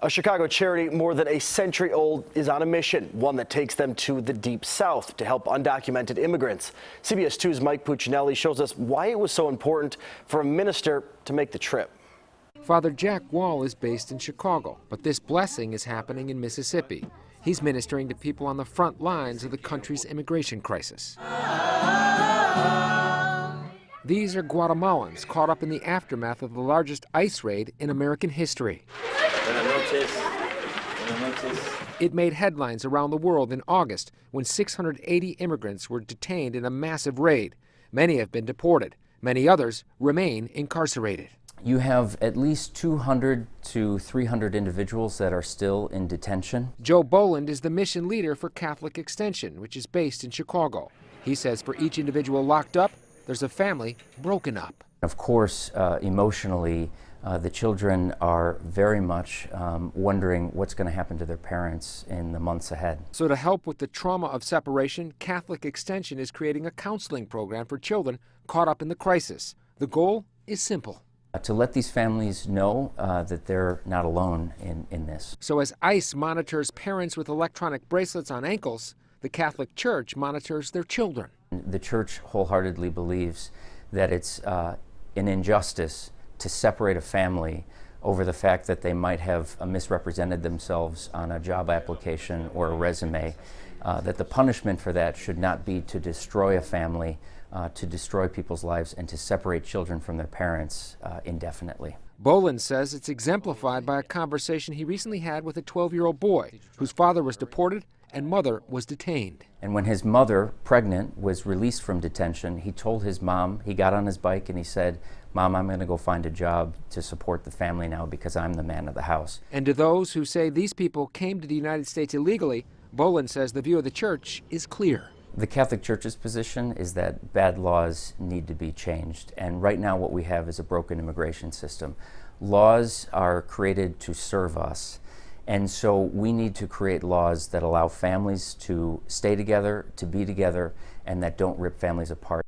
A Chicago charity more than a century old is on a mission, one that takes them to the Deep South to help undocumented immigrants. CBS 2's Mike Puccinelli shows us why it was so important for a minister to make the trip. Father Jack Wall is based in Chicago, but this blessing is happening in Mississippi. He's ministering to people on the front lines of the country's immigration crisis. These are Guatemalans caught up in the aftermath of the largest ICE raid in American history. It made headlines around the world in August when 680 immigrants were detained in a massive raid. Many have been deported. Many others remain incarcerated. You have at least 200 to 300 individuals that are still in detention. Joe Boland is the mission leader for Catholic Extension, which is based in Chicago. He says for each individual locked up, there's a family broken up. Of course, emotionally, the children are very much wondering what's going to happen to their parents in the months ahead. So to help with the trauma of separation, Catholic Extension is creating a counseling program for children caught up in the crisis. The goal is simple. To let these families know that they're not alone in this. So as ICE monitors parents with electronic bracelets on ankles, the Catholic Church monitors their children. The Church wholeheartedly believes that it's an injustice to separate a family over the fact that they might have misrepresented themselves on a job application or a resume, that the punishment for that should not be to destroy a family, to destroy people's lives, and to separate children from their parents indefinitely. Boland says it's exemplified by a conversation he recently had with a 12-year-old boy whose father was deported and mother was detained. And when his mother, pregnant, was released from detention, he told his mom, he got on his bike and he said, "Mom, I'm going to go find a job to support the family now because I'm the man of the house." And to those who say these people came to the United States illegally, Boland says the view of the church is clear. The Catholic Church's position is that bad laws need to be changed. And right now what we have is a broken immigration system. Laws are created to serve us. And so we need to create laws that allow families to stay together, to be together, and that don't rip families apart.